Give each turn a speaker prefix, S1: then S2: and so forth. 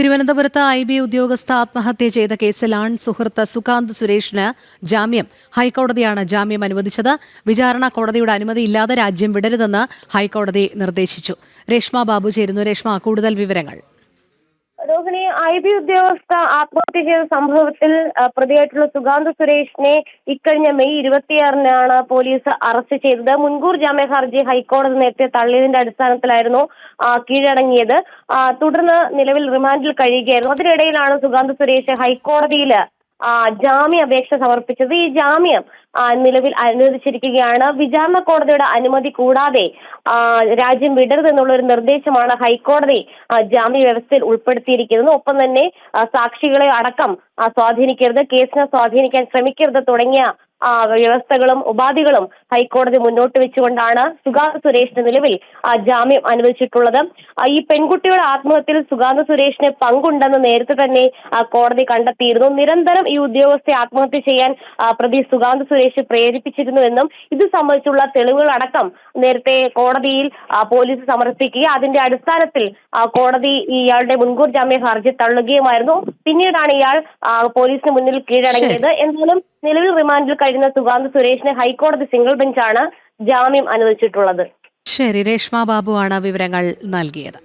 S1: തിരുവനന്തപുരത്ത് IB ഉദ്യോഗസ്ഥ ആത്മഹത്യ ചെയ്ത കേസിൽ സുഹൃത്ത് സുകാന്ത് സുരേഷിന് ജാമ്യം. ഹൈക്കോടതിയാണ് ജാമ്യം അനുവദിച്ചത്. വിചാരണ കോടതിയുടെ അനുമതിയില്ലാതെ രാജ്യം വിടരുതെന്ന് ഹൈക്കോടതി നിർദ്ദേശിച്ചു. രേഷ്മ ബാബു ചേരുന്നു. രേഷ്മ, കൂടുതൽ വിവരങ്ങൾ.
S2: രോഹിണി, IB ഉദ്യോഗസ്ഥ ആത്മഹത്യ ചെയ്ത സംഭവത്തിൽ പ്രതിയായിട്ടുള്ള സുകാന്ത് സുരേഷിനെ ഇക്കഴിഞ്ഞ മെയ് 26-നാണ് പോലീസ് അറസ്റ്റ് ചെയ്തത്. മുൻകൂർ ജാമ്യ ഹർജി ഹൈക്കോടതി നേരത്തെ തള്ളിയതിന്റെ അടിസ്ഥാനത്തിലായിരുന്നു കീഴടങ്ങിയത്. തുടർന്ന് നിലവിൽ റിമാൻഡിൽ കഴിയുകയായിരുന്നു. അതിനിടയിലാണ് സുകാന്ത് സുരേഷ് ഹൈക്കോടതിയിൽ ജാമ്യ അപേക്ഷ സമർപ്പിച്ചത്. ഈ ജാമ്യം നിലവിൽ അനുവദിച്ചിരിക്കുകയാണ്. വിചാരണ കോടതിയുടെ അനുമതി കൂടാതെ രാജ്യം വിടരുതെന്നുള്ള ഒരു നിർദ്ദേശമാണ് ഹൈക്കോടതി ജാമ്യ വ്യവസ്ഥയിൽ ഉൾപ്പെടുത്തിയിരിക്കുന്നത്. ഒപ്പം തന്നെ സാക്ഷികളെ അടക്കം സ്വാധീനിക്കരുത്, കേസിനെ സ്വാധീനിക്കാൻ ശ്രമിക്കരുത് തുടങ്ങിയ വ്യവസ്ഥകളും ഉപാധികളും ഹൈക്കോടതി മുന്നോട്ട് വെച്ചുകൊണ്ടാണ് സുകാന്ത് സുരേഷിന് നിലവിൽ ജാമ്യം അനുവദിച്ചിട്ടുള്ളത്. ഈ പെൺകുട്ടിയുടെ ആത്മഹത്യയിൽ സുകാന്ത് സുരേഷിന് പങ്കുണ്ടെന്ന് നേരത്തെ തന്നെ കോടതി കണ്ടെത്തിയിരുന്നു. നിരന്തരം ഈ ഉദ്യോഗസ്ഥയെ ആത്മഹത്യ ചെയ്യാൻ പ്രതി സുകാന്ത് സുരേഷ് പ്രേരിപ്പിച്ചിരുന്നുവെന്നും ഇത് സംബന്ധിച്ചുള്ള തെളിവുകളടക്കം നേരത്തെ കോടതിയിൽ പോലീസ് സമർപ്പിക്കുകയും അതിന്റെ അടിസ്ഥാനത്തിൽ കോടതി ഇയാളുടെ മുൻകൂർ ജാമ്യ ഹർജി തള്ളുകയുമായിരുന്നു. പിന്നീടാണ് ഇയാൾ പോലീസിന് മുന്നിൽ കീഴടങ്ങിയത്. എന്നാലും നിലവിൽ റിമാൻഡിൽ കഴിയുന്ന സുകാന്ത് സുരേഷിന് ഹൈക്കോടതി സിംഗിൾ ബെഞ്ചാണ് ജാമ്യം അനുവദിച്ചിട്ടുള്ളത്.
S1: ശരി, രേഷ്മ ബാബു ആണ് വിവരങ്ങൾ നൽകിയത്.